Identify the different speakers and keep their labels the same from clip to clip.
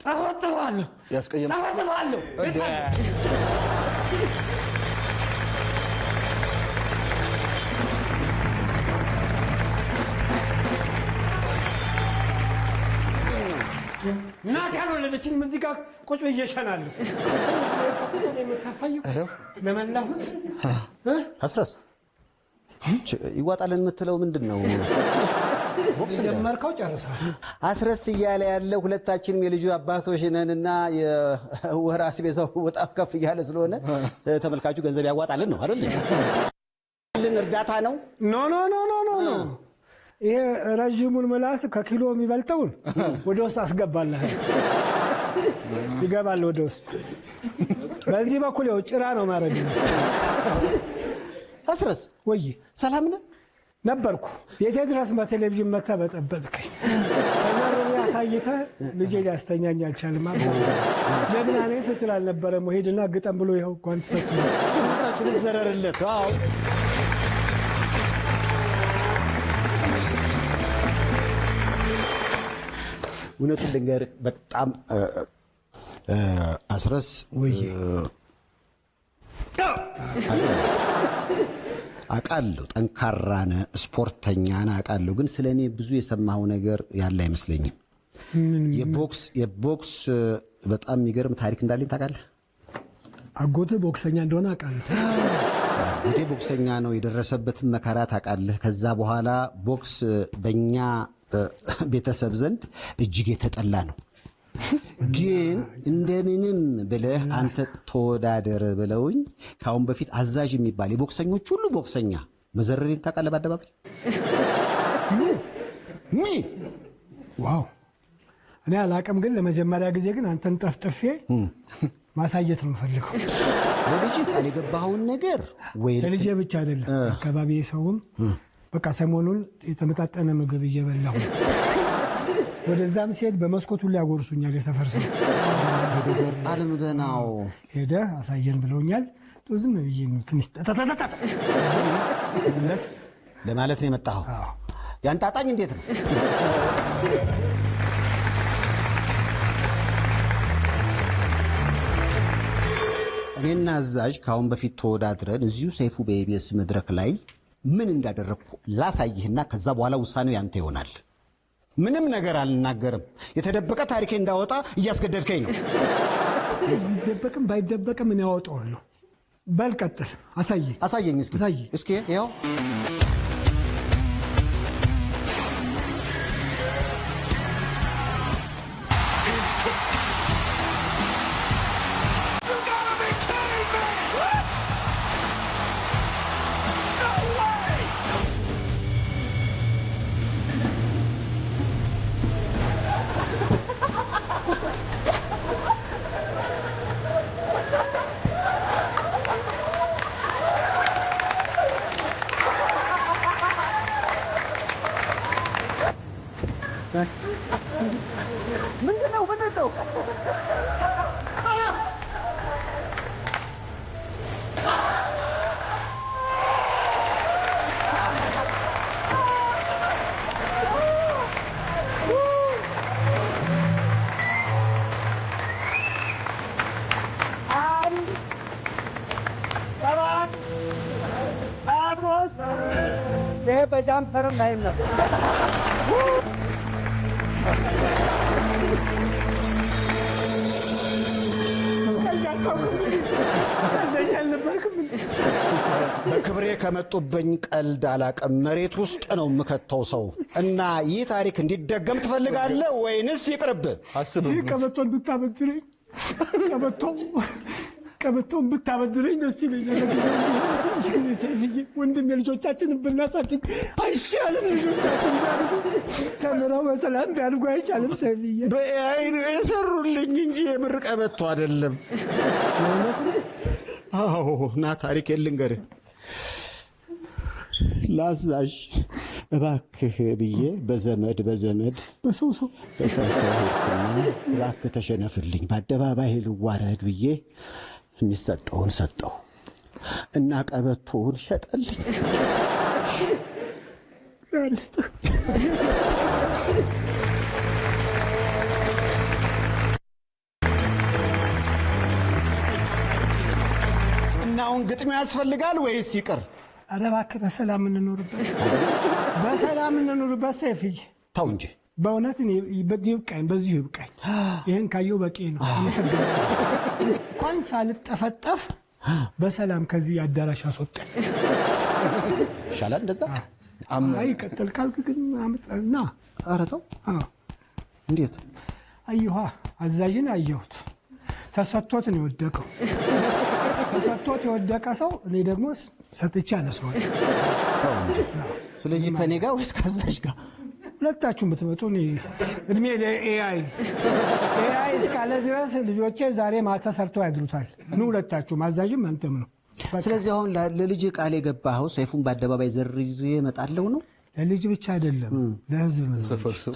Speaker 1: ጠፈጥፋለሁ ጠፈጥፋለሁ እናት ያልወለደችን እዚህ ጋር ቁጭ ብዬ እሸናለሁ። የምታሳየው ለመላሁስ
Speaker 2: አስረስ ይዋጣልን የምትለው ምንድን ነው? ቦክስ
Speaker 1: ጀመርከው ጨርሰሃል።
Speaker 2: አስረስ እያለ ያለ ሁለታችንም የልጁ አባቶች ነንና የወር አስቤዛው በጣም ከፍ እያለ ስለሆነ ተመልካቹ ገንዘብ ያዋጣልን ነው አይደል? እርዳታ ነው።
Speaker 1: ኖ ኖ ኖ ኖ ኖ ኖ ይሄ ረጅሙን ምላስ ከኪሎ የሚበልጠውን ወደ ውስጥ አስገባለህ። ይገባል ወደ ውስጥ። በዚህ በኩል ያው ጭራ ነው ማረግ።
Speaker 2: አስረስ
Speaker 1: ወይ
Speaker 2: ሰላም ነህ?
Speaker 1: ነበርኩ። የቴ ድረስ በቴሌቪዥን መተህ በጠበጥከኝ። ከዛሬ አሳይተህ ልጄ ሊያስተኛኝ አልቻልም። ጀግና ነኝ ስትል አልነበረም? ሄድና ግጠም ብሎ ይኸው ጓንት ሰጥቶ
Speaker 2: ሁለታችሁ ልዘረርለት። አዎ እውነቱን ልንገርህ በጣም አስረስ አውቃለሁ፣ ጠንካራ ነህ፣ ስፖርተኛ ነህ አውቃለሁ። ግን ስለኔ ብዙ የሰማኸው ነገር ያለ አይመስለኝም። የቦክስ በጣም የሚገርም ታሪክ እንዳለኝ ታውቃለህ?
Speaker 1: አጎትህ ቦክሰኛ እንደሆነ አውቃለሁ።
Speaker 2: አጎቴ ቦክሰኛ ነው። የደረሰበትን መከራ ታውቃለህ? ከዛ በኋላ ቦክስ በእኛ ቤተሰብ ዘንድ እጅግ የተጠላ ነው። ግን እንደምንም ብለህ አንተ ተወዳደር ብለውኝ ከአሁን በፊት አዛዥ የሚባል የቦክሰኞች ሁሉ ቦክሰኛ መዘረሬን ታውቃለህ? በአደባባይ
Speaker 1: ዋው! እኔ አላቅም፣ ግን ለመጀመሪያ ጊዜ ግን አንተን ጠፍጥፌ ማሳየት ነው የምፈልገው።
Speaker 2: ለልጅ ቃል የገባኸውን ነገር ወይ
Speaker 1: ለልጄ ብቻ አይደለም አካባቢ ሰውም በቃ ሰሞኑን የተመጣጠነ ምግብ እየበላሁ ወደዛም ሲሄድ በመስኮቱ ላይ ያጎርሱኛል። የሰፈር ሰው
Speaker 2: በዘር ዓለም ገናው
Speaker 1: ሄደህ አሳየን ብለውኛል። ዝም ብዬ ትንሽ ለስ
Speaker 2: ለማለት ነው የመጣኸው። ያንጣጣኝ እንዴት ነው? እኔና አዛዥ ከአሁን በፊት ተወዳድረን እዚሁ ሰይፉ በኢቢኤስ መድረክ ላይ ምን እንዳደረግኩ ላሳይህና ከዛ በኋላ ውሳኔው ያንተ ይሆናል። ምንም ነገር አልናገርም። የተደበቀ ታሪኬ እንዳወጣ እያስገደድከኝ ነው።
Speaker 1: ቢደበቅም ባይደበቅም ምን ያወጣዋለሁ? በል ቀጥል፣
Speaker 2: አሳየኝ እስኪ ይኸው ምንድነው?
Speaker 1: ይሄ በጃምፐርም አይነሳ
Speaker 2: በክብሬ ከመጡብኝ ቀልድ አላቅም። መሬት ውስጥ ነው የምከተው ሰው እና ይህ ታሪክ እንዲደገም ትፈልጋለህ ወይንስ ይቅርብህ?
Speaker 1: ቀበቶን ብታበድረኝ ቀበቶን ብታበድረኝ ደስ ይለኛል። ትንሽ ጊዜ ሰይፍዬ፣ ወንድም የልጆቻችንን ብናሳድግ አይሻልም? ልጆቻችን ቢያድጉ ተምረው በሰላም ቢያድጉ አይቻልም? ሰይፍዬ፣
Speaker 2: በአይ ነው የሰሩልኝ እንጂ የምር ቀበቶ አይደለም። አዎ፣ ና ታሪክ ልንገርህ። ላዛዥ እባክህ ብዬ በዘመድ በሰው ሄድኩና እባክህ ተሸነፍልኝ፣ በአደባባይ ልዋረድ ብዬ የሚሰጠውን ሰጠው እና ቀበቶውን ሸጠልኝ። አሁን ግጥሚያ ያስፈልጋል ወይስ ይቅር?
Speaker 1: ኧረ እባክህ በሰላም እንኖርበት፣ በሰላም እንኖርበት ሰይፍዬ።
Speaker 2: ተው እንጂ
Speaker 1: በእውነት ይብቃኝ፣ በዚሁ ይብቃኝ። ይህን ካየው በቂ ነው። እንኳን ሳልጠፈጠፍ በሰላም ከዚህ አዳራሽ አስወጣኝ።
Speaker 2: ይሻላል እንደዛ።
Speaker 1: አይ ቀጥል ካልክ ግን አመጣና።
Speaker 2: ኧረ ተው። እንዴት
Speaker 1: አየኋ? አዛዥን አየሁት። ተሰጥቶት ነው የወደቀው። ተሰጥቶት የወደቀ ሰው እኔ ደግሞ ሰጥቼ አነሳዋለሁ።
Speaker 2: ስለዚህ ከኔ ጋር ወይስ ከአዛዥ ጋር?
Speaker 1: ሁለታችሁም ብትመጡ እኔ እድሜ ለኤአይ እስካለ ድረስ ልጆቼ ዛሬ ማታ ሰርተው ያድሩታል። ኑ ሁለታችሁም፣ አዛዥም አንተም ነው።
Speaker 2: ስለዚህ አሁን ለልጅ ቃል የገባኸው ሰይፉን በአደባባይ ዘርዤ እመጣለሁ ነው?
Speaker 1: ለልጅ ብቻ አይደለም ለህዝብ ነው።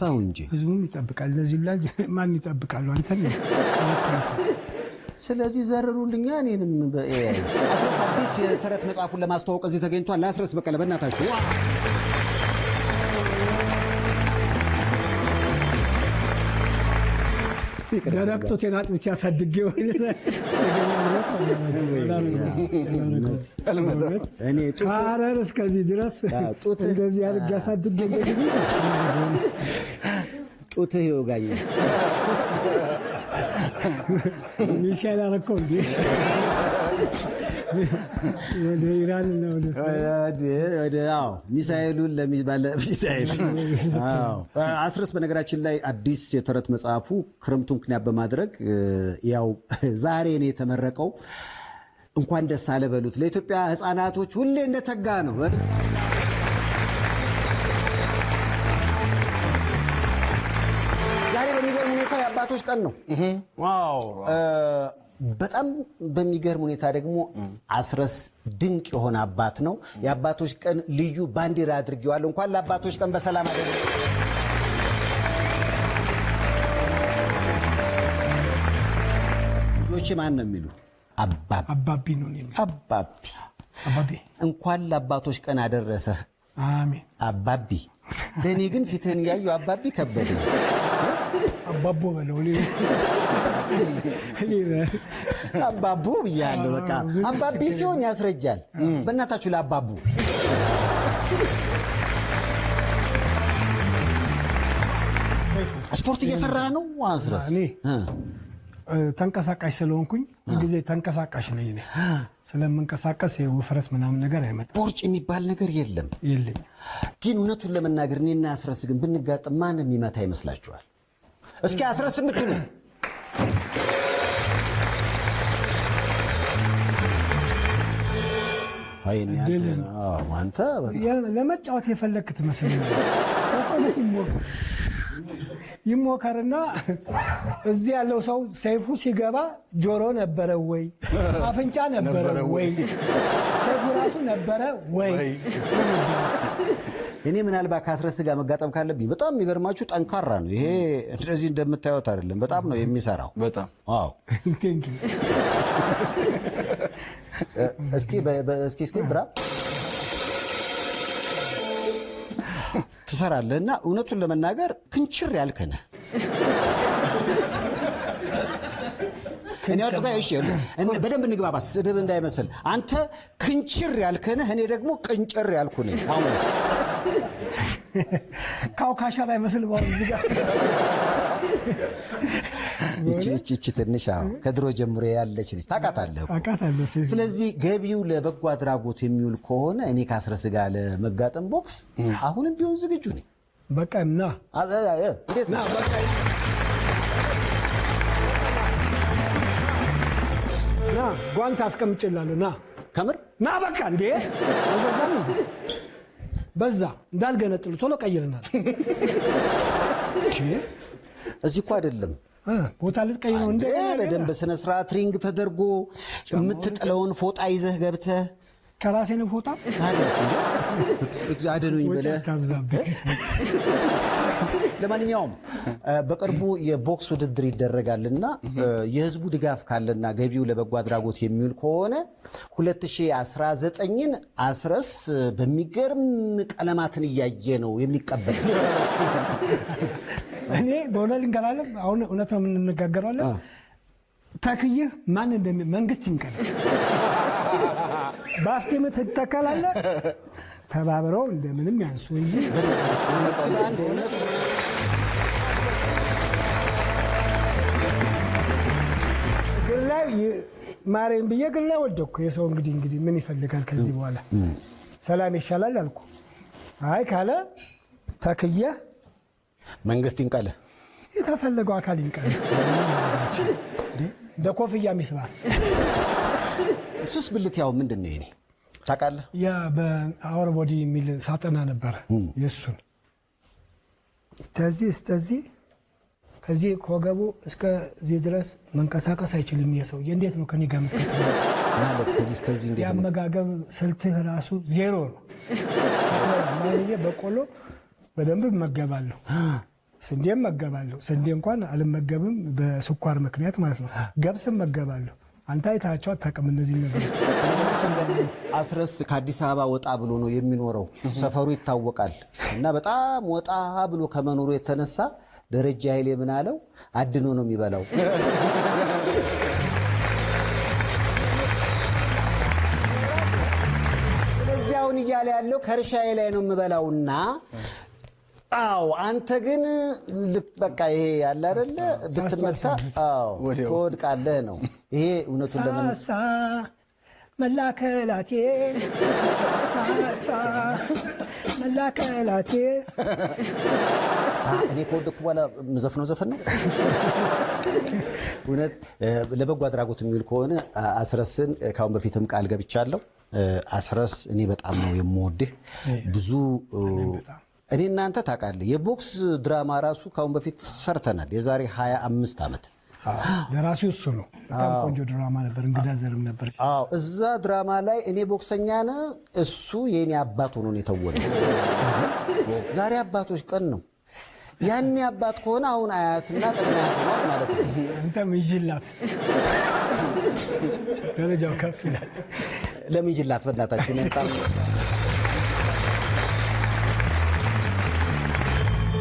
Speaker 2: ተው እንጂ
Speaker 1: ህዝቡም ይጠብቃል። ለዚህ ላይ ማን ይጠብቃሉ? አንተን ነው።
Speaker 2: ስለዚህ ዘርሩልኛ እኔንም በኤአይ። አስረስ አዲስ የተረት መጽሐፉን ለማስተዋወቅ እዚህ ተገኝቷል። ለአስረስ በቀለ በእናታችሁ
Speaker 1: ደረቅቶቴን አጥብቼ አሳድጌው ከሐረር እስከዚህ ድረስ እንደዚህ አድርጌ አሳድጌ
Speaker 2: ጡትህ ይወጋኛል።
Speaker 1: ሚሳኤል አደረከው እንዴ? ወደ ኢራን ነው
Speaker 2: ወደ ሚሳኤሉን ሚሳኤል። አስረስ በነገራችን ላይ አዲስ የተረት መጽሐፉ ክረምቱ ምክንያት በማድረግ ያው ዛሬ ነው የተመረቀው። እንኳን ደስ አለ በሉት። ለኢትዮጵያ ሕፃናቶች ሁሌ እንደተጋ ነው። ዛሬ በሚገርም ሁኔታ የአባቶች ቀን ነው። ዋው! በጣም በሚገርም ሁኔታ ደግሞ አስረስ ድንቅ የሆነ አባት ነው። የአባቶች ቀን ልዩ ባንዲራ አድርጌዋለሁ። እንኳን ለአባቶች ቀን በሰላም አደረሰ። ልጆች ማን ነው የሚሉ?
Speaker 1: አባቢ ነው የሚሉ።
Speaker 2: አባቢ እንኳን ለአባቶች ቀን አደረሰ።
Speaker 1: አሜን
Speaker 2: አባቢ። ለእኔ ግን ፊትህን ያየው አባቢ ከበደ።
Speaker 1: አባቦ በለው
Speaker 2: አባቡ ብያለሁ። በቃ አባቢ ሲሆን ያስረጃል። በእናታችሁ ለአባቡ ስፖርት እየሰራ ነው አስረስ?
Speaker 1: እኔ ተንቀሳቃሽ ስለሆንኩኝ ጊዜ ተንቀሳቃሽ ነኝ። እኔ ስለምንቀሳቀስ የውፍረት ምናምን ነገር አይመጣም።
Speaker 2: ቦርጭ የሚባል ነገር የለም። ግን እውነቱን ለመናገር እኔና አስረስ ግን ብንጋጥም ማን የሚመታ ይመስላችኋል? እስኪ አስረስ የምትሉ አንተ
Speaker 1: ለመጫወት የፈለክ ትመስለኛል። ይሞከርና እዚህ ያለው ሰው ሰይፉ ሲገባ ጆሮ ነበረ ወይ አፍንጫ ነበረ ወይ ሰይፉ ራሱ ነበረ ወይ?
Speaker 2: እኔ ምናልባት ከአስረስ ጋር መጋጠም ካለብኝ በጣም የሚገርማችሁ ጠንካራ ነው። ይሄ እንደዚህ እንደምታዩት አይደለም። በጣም ነው የሚሰራው።
Speaker 3: በጣም
Speaker 2: አዎ። እስኪ ብራ ትሰራለህና እውነቱን ለመናገር ክንችር ያልከነ እኔ ወጥቶ እሺ በደንብ እንግባባ። ስድብ እንዳይመስል። አንተ ክንችር ያልከነህ እኔ ደግሞ ቅንጭር ያልኩ ነኝ። አሁንስ
Speaker 1: ካውካሻ ላይ መስል ባው እዚህ ጋር
Speaker 2: እቺ ትንሽ ከድሮ ጀምሮ ያለች ነች። ታውቃታለህ። ስለዚህ ገቢው ለበጎ አድራጎት የሚውል ከሆነ እኔ ከአስረስ ጋር ለመጋጠም ቦክስ አሁንም ቢሆን ዝግጁ ነኝ።
Speaker 1: በቃ ና
Speaker 2: እንዴት ነው?
Speaker 1: ና ጓንት አስቀምጭላለሁ። ና
Speaker 2: ከምር
Speaker 1: ና በቃ እንዴ አልበዛም? በዛ እንዳልገነጥሉ ቶሎ ቀይርናል።
Speaker 2: እዚህ እኮ አይደለም
Speaker 1: ቦታ ልትቀይረው እንደ
Speaker 2: በደንብ በስነ ስርዓት ሪንግ ተደርጎ የምትጥለውን ፎጣ ይዘህ ገብተህ
Speaker 1: ከራሴ ነው ፎጣ
Speaker 2: አደኑኝ ብለህ። ለማንኛውም በቅርቡ የቦክስ ውድድር ይደረጋልና የህዝቡ ድጋፍ ካለና ገቢው ለበጎ አድራጎት የሚውል ከሆነ 2019ን አስረስ በሚገርም ቀለማትን እያየ ነው የሚቀበል።
Speaker 1: እኔ በእውነት ልንገራለን። አሁን እውነት ነው የምንነጋገራለን። ተክይህ ማን መንግስት ይንቀል ባፍቲም ትተከላለህ። ተባብረው እንደምንም ያንሱ እንጂ ግን ላይ ማሬን ብዬ ግን ላይ ወደኩ። የሰው እንግዲህ ምን ይፈልጋል ከዚህ በኋላ ሰላም ይሻላል አልኩ። አይ ካለ ተክየ
Speaker 2: መንግስት ይንቀል፣
Speaker 1: የተፈለገው አካል ይንቀል። እንደ ኮፍያ ሚስባል
Speaker 2: እሱስ ብልት ያው ምንድን ነው? ይሄ ታውቃለህ?
Speaker 1: ያ በአወር ቦዲ የሚል ሳጠና ነበር። የእሱን ከዚህ እስከዚህ ከዚህ ከወገቡ እስከዚህ ድረስ መንቀሳቀስ አይችልም። የሰውዬ እንዴት ነው ከኔ ጋር የምትከተለው?
Speaker 2: ማለት ከዚህ እስከዚህ እንዴት ነው?
Speaker 1: የአመጋገብ ስልትህ ራሱ ዜሮ ነው። ማንዬ በቆሎ በደንብ እመገባለሁ፣ ስንዴም እመገባለሁ። ስንዴ እንኳን አልመገብም በስኳር ምክንያት ማለት ነው። ገብስም እመገባለሁ። አንተ አይታቸው አታውቅም እነዚህ ነገሮች።
Speaker 2: አስረስ ከአዲስ አበባ ወጣ ብሎ ነው የሚኖረው። ሰፈሩ ይታወቃል። እና በጣም ወጣ ብሎ ከመኖሩ የተነሳ ደረጃ ኃይሌ ምን አለው? አድኖ ነው የሚበላው። ስለዚህ አሁን እያለ ያለው ከእርሻዬ ላይ ነው የምበላውና አዎ አንተ ግን በቃ ይሄ ያለ አይደለ ብትመታ ትወድቃለህ ነው። ይሄ እውነቱን ለምን
Speaker 1: መላከላቴ መላከላቴ
Speaker 2: እኔ ከወደኩ በኋላ የምዘፍነው ዘፈን ነው። እውነት ለበጎ አድራጎት የሚውል ከሆነ አስረስን ካሁን በፊትም ቃል ገብቻለሁ። አስረስ እኔ በጣም ነው የምወድህ። ብዙ እኔ እናንተ ታውቃለህ የቦክስ ድራማ ራሱ ካሁን በፊት ሰርተናል። የዛሬ 25 ዓመት
Speaker 1: ደራሲው እሱ ነው። በጣም ቆንጆ ድራማ ነበር። እንግዳ ዘርም ነበር።
Speaker 2: እዛ ድራማ ላይ እኔ ቦክሰኛ ነህ፣ እሱ የኔ አባት ሆኖ ነው የተወነው። ዛሬ አባቶች ቀን ነው። ያኔ አባት ከሆነ አሁን አያትና ቀድሞ አያት ማለት ነው።
Speaker 1: አንተም ይጅላት ደረጃው ከፍ ይላል።
Speaker 2: ለምን ይጅላት በእናታችሁ ነው እንጣ።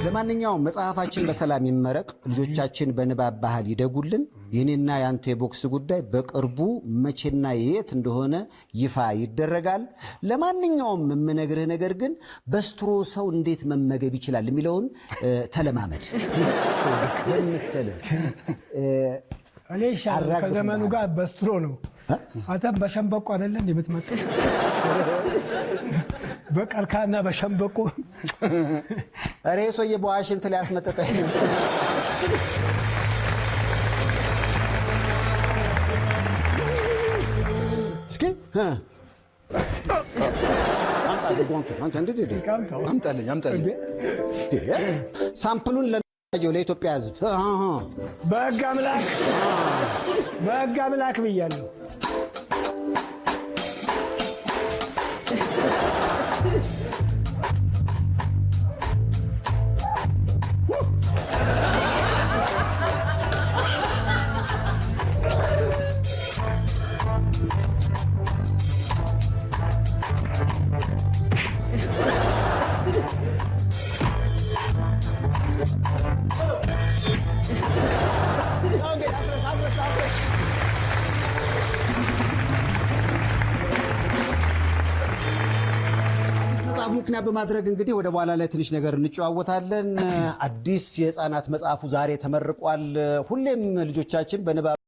Speaker 2: ለማንኛውም መጽሐፋችን በሰላም ይመረቅ፣ ልጆቻችን በንባብ ባህል ይደጉልን። የኔና ያንተ የቦክስ ጉዳይ በቅርቡ መቼና የት እንደሆነ ይፋ ይደረጋል። ለማንኛውም የምነግርህ ነገር ግን በስትሮ ሰው እንዴት መመገብ ይችላል የሚለውን ተለማመድ። ለምሳሌ
Speaker 1: እኔ ይሻላል ከዘመኑ ጋር በስትሮ ነው። አንተም በሸንበቆ አይደለ እንዴ የምትመጣው? በቀርካና በሸንበቆ
Speaker 2: ሬሶዬ በዋሽንት ላይ አስመጠጠኝ። እስኪ ሳምፕሉን ለኢትዮጵያ ሕዝብ
Speaker 1: በሕግ አምላክ ብያለሁ።
Speaker 2: ምክንያት በማድረግ እንግዲህ ወደ በኋላ ላይ ትንሽ ነገር እንጨዋወታለን። አዲስ የህፃናት መጽሐፉ ዛሬ ተመርቋል። ሁሌም ልጆቻችን በንባብ